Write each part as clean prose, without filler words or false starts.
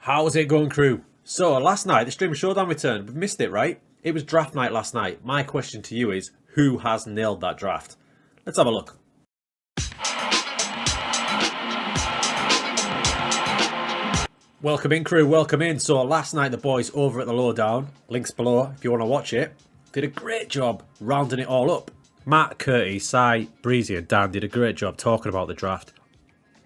How's it going, crew? So, last night, the Streamer Showdown returned. We missed it, right? It was draft night last night. My question to you is, who has nailed that draft? Let's have a look. Welcome in, crew. Welcome in. So, last night, the boys over at the Lowdown, links below if you want to watch it, did a great job rounding it all up. Matt, Curtis, Sai, Breezy and Dan did a great job talking about the draft.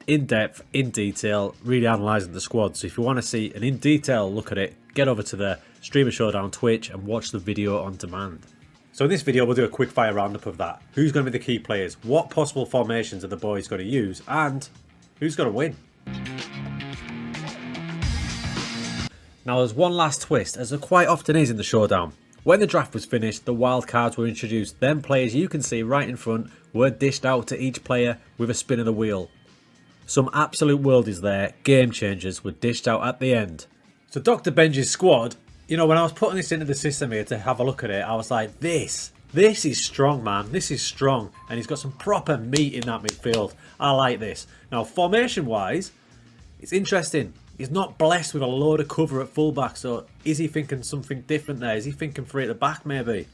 In depth, in detail, really analysing the squad. So if you want to see an in detail look at it, get over to the Streamer Showdown Twitch and watch the video on demand. So in this video we'll do a quick fire roundup of that. Who's going to be the key players, what possible formations are the boys going to use, and who's going to win. Now there's one last twist, as there quite often is in the Showdown. When the draft was finished, the wild cards were introduced. Them players you can see right in front were dished out to each player with a spin of the wheel. Some absolute worldies there, game changers, were dished out at the end. So Dr. Benji's squad, you know, when I was putting this into the system here to have a look at it, I was like, this is strong, man. This is strong. And he's got some proper meat in that midfield. I like this. Now, formation-wise, it's interesting. He's not blessed with a load of cover at fullback, so is he thinking something different there? Is he thinking three at the back, maybe?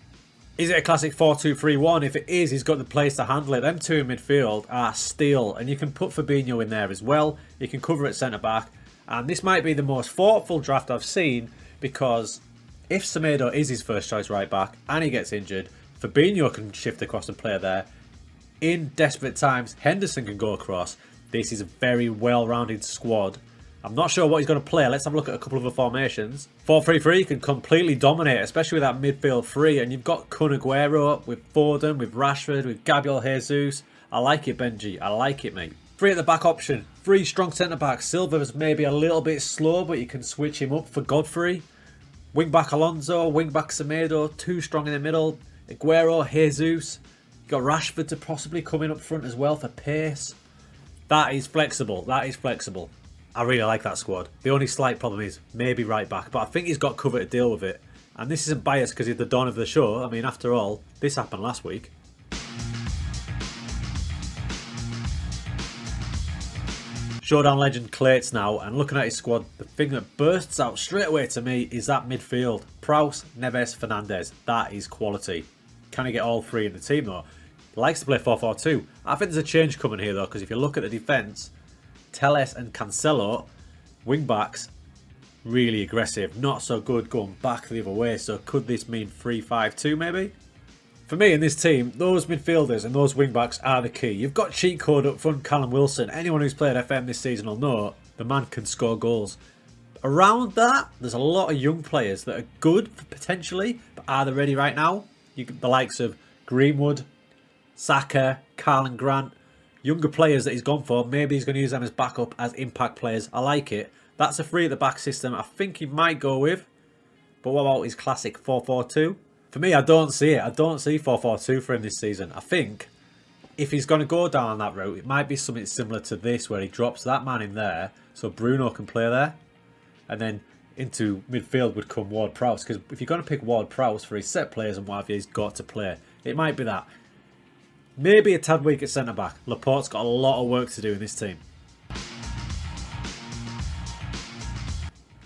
Is it a classic 4-2-3-1? If it is, he's got the place to handle it. Them two in midfield are steel. And you can put Fabinho in there as well. You can cover at centre-back. And this might be the most thoughtful draft I've seen, because if Semedo is his first choice right-back and he gets injured, Fabinho can shift across and play there. In desperate times, Henderson can go across. This is a very well-rounded squad. I'm not sure what he's going to play. Let's have a look at a couple of the formations. 4-3-3 can completely dominate, especially with that midfield three. And you've got Kun Aguero with Foden, with Rashford, with Gabriel Jesus. I like it, Benji. I like it, mate. Three at the back option. Three strong centre-backs. Silva's maybe a little bit slow, but you can switch him up for Godfrey. Wing-back Alonso, wing-back Semedo. Two strong in the middle. Aguero, Jesus. You've got Rashford to possibly come in up front as well for pace. That is flexible. That is flexible. I really like that squad. The only slight problem is maybe right back, but I think he's got cover to deal with it. And this isn't biased because he's the dawn of the show. I mean, after all, this happened last week. Showdown legend Clates now, and looking at his squad, the thing that bursts out straight away to me is that midfield. Prowse, Neves, Fernandes. That is quality. Can he get all three in the team though? He likes to play 4-4-2. I think there's a change coming here though, because if you look at the defence, Telles and Cancelo, wing backs, really aggressive, not so good going back the other way. So could this mean 3-5-2 maybe? For me in this team, those midfielders and those wing backs are the key. You've got cheat code up front, Callum Wilson. Anyone who's played FM this season will know the man can score goals. Around that, there's a lot of young players that are good potentially, but are they ready right now? The likes of Greenwood, Saka, Carlin Grant. Younger players that he's gone for, maybe he's going to use them as backup, as impact players. I like it. That's a three at the back system I think he might go with. But what about his classic 4-4-2? For me, I don't see it. I don't see 4-4-2 for him this season. I think if he's going to go down that route, it might be something similar to this, where he drops that man in there so Bruno can play there. And then into midfield would come Ward-Prowse. Because if you're going to pick Ward-Prowse for his set players and what have you, he's got to play. It might be that. Maybe a tad weak at centre-back. Laporte's got a lot of work to do in this team.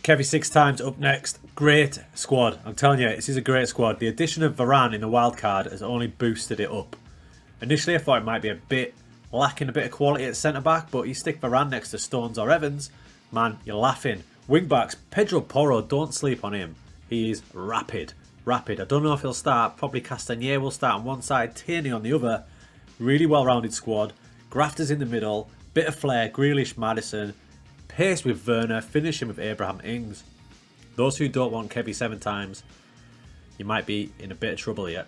Kevy 6 times up next. Great squad. I'm telling you, this is a great squad. The addition of Varane in the wild card has only boosted it up. Initially, I thought it might be a bit lacking a bit of quality at centre-back, but you stick Varane next to Stones or Evans, man, you're laughing. Wing-backs, Pedro Porro, don't sleep on him. He is rapid. Rapid. I don't know if he'll start. Probably Castagne will start on one side, Tierney on the other. Really well-rounded squad. Grafters in the middle. Bit of flair. Grealish, Maddison. Pace with Werner. Finishing with Abraham Ings. Those who don't want Kevy 7 times, you might be in a bit of trouble here.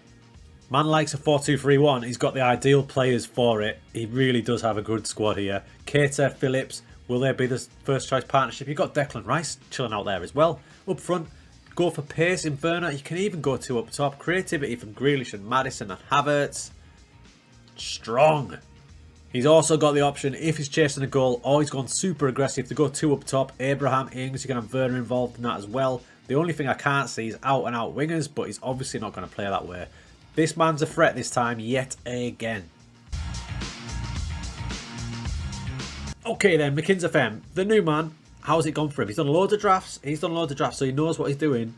Man likes a 4-2-3-1. He's got the ideal players for it. He really does have a good squad here. Keita, Phillips. Will they be the first choice partnership? You've got Declan Rice chilling out there as well. Up front, go for pace in Werner. You can even go two up top. Creativity from Grealish and Maddison and Havertz. Strong. He's also got the option, if he's chasing a goal or he's gone super aggressive, to go two up top. Abraham Ings, you can have Werner involved in that as well. The only thing I can't see is out and out wingers, but he's obviously not going to play that way. This man's a threat this time yet again. Okay then, Mckinser FM, the new man, how's it gone for him? He's done loads of drafts. So he knows what he's doing.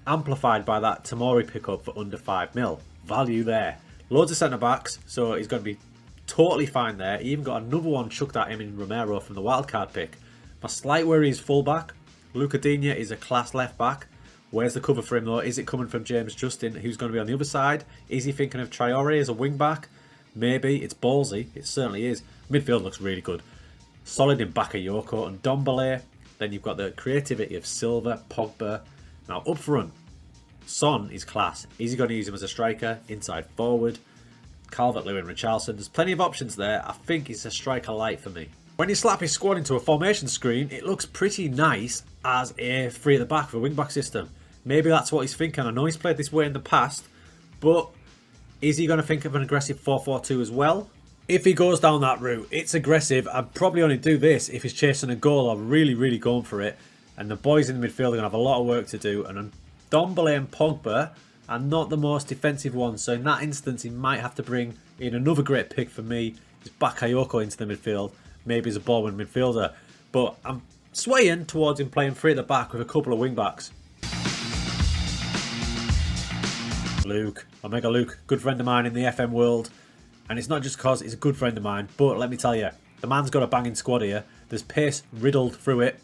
Amplified by that Tamori pickup for under 5 mil. Value there. Loads of centre-backs, so he's going to be totally fine there. He even got another one chucked at him in Romero from the wildcard pick. My slight worry is full-back. Luca Digne is a class left-back. Where's the cover for him though? Is it coming from James Justin, who's going to be on the other side? Is he thinking of Traore as a wing-back? Maybe. It's ballsy. It certainly is. Midfield looks really good. Solid in Bakayoko and Dombele. Then you've got the creativity of Silva, Pogba. Now up front, Son is class. Is he going to use him as a striker, inside forward? Calvert-Lewin, Richarlison. There's plenty of options there. I think it's a striker light for me. When you slap his squad into a formation screen, it looks pretty nice as a three at the back for a wing-back system. Maybe that's what he's thinking. I know he's played this way in the past, but is he going to think of an aggressive 4-4-2 as well? If he goes down that route, it's aggressive. I'd probably only do this if he's chasing a goal or really going for it. And the boys in the midfield are going to have a lot of work to do. And Dombele and Pogba are not the most defensive ones. So in that instance, he might have to bring in another great pick for me. Is Bakayoko into the midfield. Maybe as a ball-winning midfielder. But I'm swaying towards him playing three at the back with a couple of wing-backs. Luke. Omega Luke. Good friend of mine in the FM world. And it's not just because he's a good friend of mine. But let me tell you, the man's got a banging squad here. There's pace riddled through it.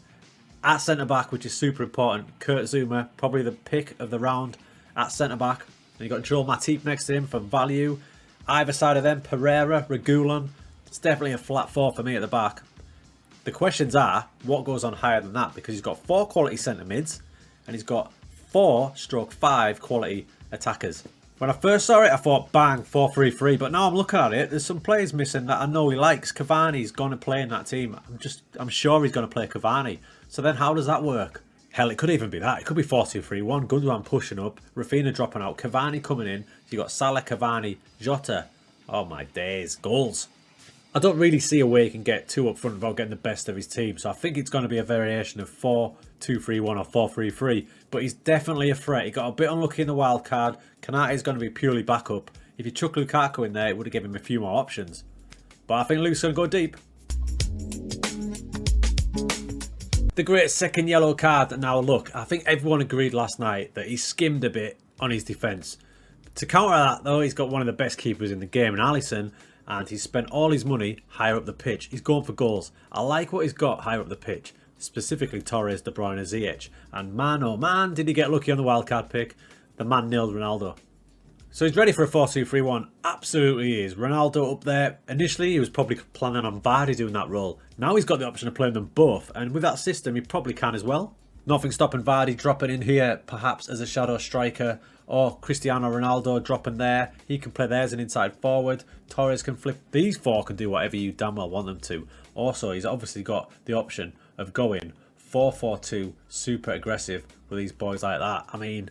At centre-back, which is super important, Kurt Zouma, probably the pick of the round at centre-back. And you've got Joel Matip next to him for value. Either side of them, Pereira, Regulon. It's definitely a flat 4 for me at the back. The questions are, what goes on higher than that? Because he's got 4 quality centre-mids, and he's got 4/5 quality attackers. When I first saw it, I thought, bang, 4-3-3. But now I'm looking at it, there's some players missing that I know he likes. Cavani's going to play in that team. I'm sure he's going to play Cavani. So then how does that work? Hell, it could even be that. It could be 4-2-3-1. Gundogan pushing up, Rafinha dropping out, Cavani coming in. So you got Salah, Cavani, Jota. Oh my days, goals. I don't really see a way he can get 2 up front without getting the best of his team. So I think it's going to be a variation of 4-2-3-1 or 4-3-3. But he's definitely a threat. He got a bit unlucky in the wild card. Kanate is going to be purely backup. If you chuck Lukaku in there, it would have given him a few more options. But I think Luke's going to go deep. The great second yellow card. Now look, I think everyone agreed last night that he skimmed a bit on his defence. To counter that though, he's got one of the best keepers in the game in Alisson. And he's spent all his money higher up the pitch. He's going for goals. I like what he's got higher up the pitch. Specifically Torres, De Bruyne, Ziyech. And man, oh man, did he get lucky on the wildcard pick. The man nailed Ronaldo. So he's ready for a 4-2-3-1. Absolutely is. Ronaldo up there. Initially, he was probably planning on Vardy doing that role. Now he's got the option of playing them both. And with that system, he probably can as well. Nothing stopping Vardy dropping in here, perhaps as a shadow striker. Or Cristiano Ronaldo dropping there. He can play there as an inside forward. Torres can flip. These 4 can do whatever you damn well want them to. Also, he's obviously got the option of going 4-4-2, super aggressive with these boys like that. I mean,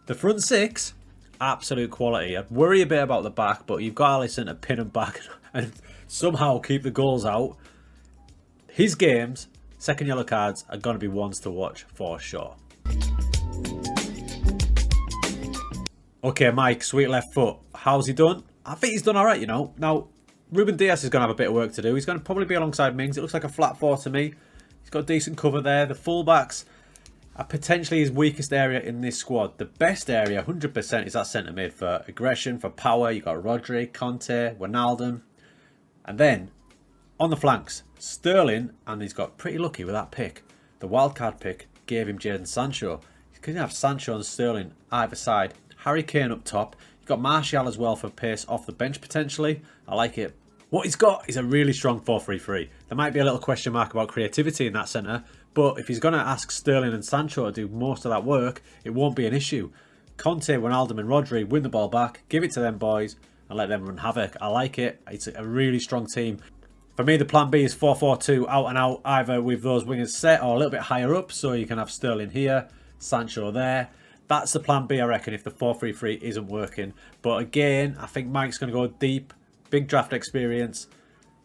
the front 6, absolute quality. I'd worry a bit about the back, but you've got Alisson to pin him back and somehow keep the goals out. His games, second yellow cards, are going to be ones to watch for sure. Okay, Mike, sweet left foot. How's he done? I think he's done alright, you know. Now, Ruben Dias is going to have a bit of work to do. He's going to probably be alongside Mings. It looks like a flat 4 to me. He's got decent cover there. The fullbacks are potentially his weakest area in this squad. The best area, 100%, is that centre mid for aggression, for power. You've got Rodri, Conte, Wijnaldum. And then, on the flanks, Sterling, and he's got pretty lucky with that pick. The wildcard pick gave him Jadon Sancho. He's going to have Sancho and Sterling either side. Harry Kane up top. You've got Martial as well for pace off the bench potentially. I like it. What he's got is a really strong 4-3-3. There might be a little question mark about creativity in that centre, but if he's going to ask Sterling and Sancho to do most of that work, it won't be an issue. Conte, Wijnaldum and Rodri win the ball back, give it to them boys, and let them run havoc. I like it. It's a really strong team. For me, the plan B is 4-4-2 out and out, either with those wingers set or a little bit higher up, so you can have Sterling here, Sancho there. That's the plan B, I reckon, if the 4-3-3 isn't working. But again, I think Mike's going to go deep. Big draft experience.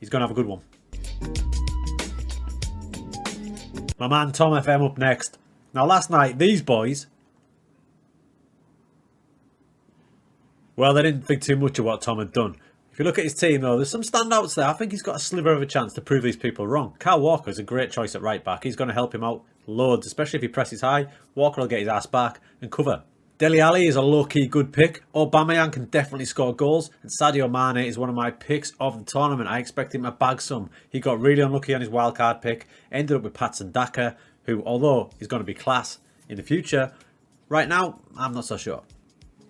He's going to have a good one. My man Tom FM up next. Now, last night, these boys, well, they didn't think too much of what Tom had done. If you look at his team though, there's some standouts there. I think he's got a sliver of a chance to prove these people wrong. Kyle Walker is a great choice at right back. He's going to help him out loads, especially if he presses high. Walker will get his ass back and cover. Dele Alli is a low-key good pick. Aubameyang can definitely score goals. And Sadio Mane is one of my picks of the tournament. I expect him to bag some. He got really unlucky on his wildcard pick. Ended up with Patson Daka, who, although he's going to be class in the future, right now, I'm not so sure.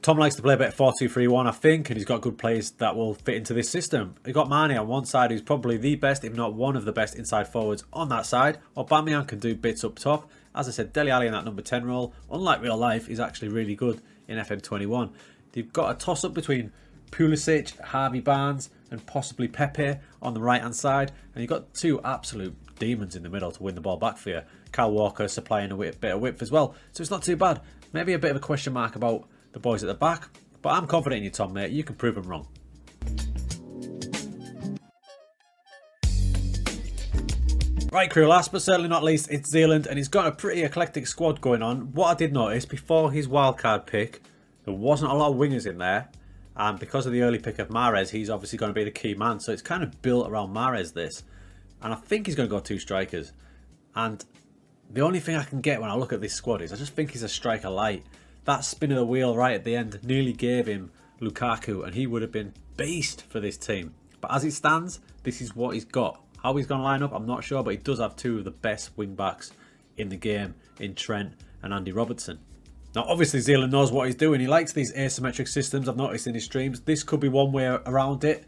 Tom likes to play a bit of 4-2-3-1, I think, and he's got good players that will fit into this system. You've got Mane on one side, who's probably the best, if not one of the best inside forwards on that side. Aubameyang can do bits up top. As I said, Dele Alli in that number 10 role, unlike real life, is actually really good in FM21. They've got a toss-up between Pulisic, Harvey Barnes, and possibly Pepe on the right-hand side. And you've got two absolute demons in the middle to win the ball back for you. Kyle Walker supplying a bit of width as well, so it's not too bad. Maybe a bit of a question mark about the boys at the back, but I'm confident in you, Tom, mate. You can prove them wrong. Right, crew, last but certainly not least, it's Zealand, and he's got a pretty eclectic squad going on. What I did notice, before his wildcard pick, there wasn't a lot of wingers in there, and because of the early pick of Mahrez, he's obviously going to be the key man, so it's kind of built around Mahrez, this. And I think he's going to go two strikers. And the only thing I can get when I look at this squad is I just think he's a striker light. That spin of the wheel right at the end nearly gave him Lukaku, and he would have been beast for this team. But as it stands, this is what he's got. How he's going to line up, I'm not sure, but he does have two of the best wing backs in the game in Trent and Andy Robertson. Now, obviously, Zealand knows what he's doing. He likes these asymmetric systems, I've noticed in his streams. This could be one way around it.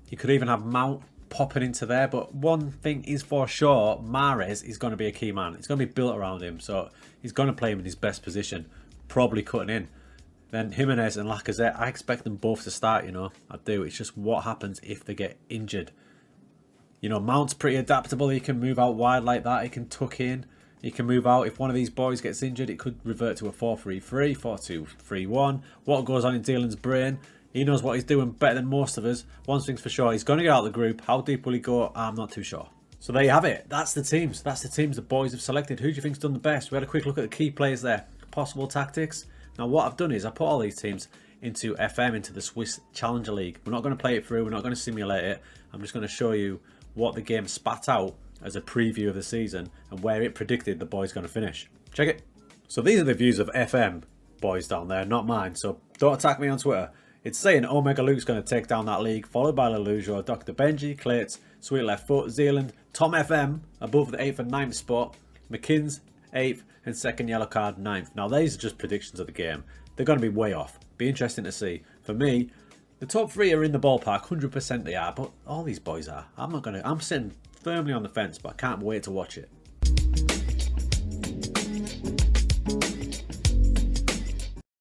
He could even have Mount popping into there, but one thing is for sure, Mahrez is going to be a key man. It's going to be built around him, so he's going to play him in his best position, probably cutting in. Then Jimenez and Lacazette, I expect them both to start, you know. I do. It's just what happens if they get injured. You know, Mount's pretty adaptable. He can move out wide like that. He can tuck in. He can move out. If one of these boys gets injured, it could revert to a 4-3-3, 4-2-3-1. What goes on in Dylan's brain? He knows what he's doing better than most of us. One thing's for sure, he's going to get out of the group. How deep will he go? I'm not too sure. So there you have it. That's the teams. That's the teams the boys have selected. Who do you think's done the best? We had a quick look at the key players there. Possible tactics. Now what I've done is I put all these teams into FM, into the Swiss Challenger League. We're not going to play it through. We're not going to simulate it. I'm just going to show you what the game spat out as a preview of the season and where it predicted the boys going to finish. Check it. So these are the views of FM boys down there, not mine. So don't attack me on Twitter. It's saying Omega Luke's going to take down that league, followed by Lelujo, Dr. Benji, Clates, Sweet Left Foot, Zealand, Tom FM above the 8th and 9th spot, McKins 8th and second yellow card 9th. Now these are just predictions of the game. They're going to be way off. Be interesting to see. For me, the top three are in the ballpark, 100% they are, but all these boys are. I'm sitting firmly on the fence, but I can't wait to watch it.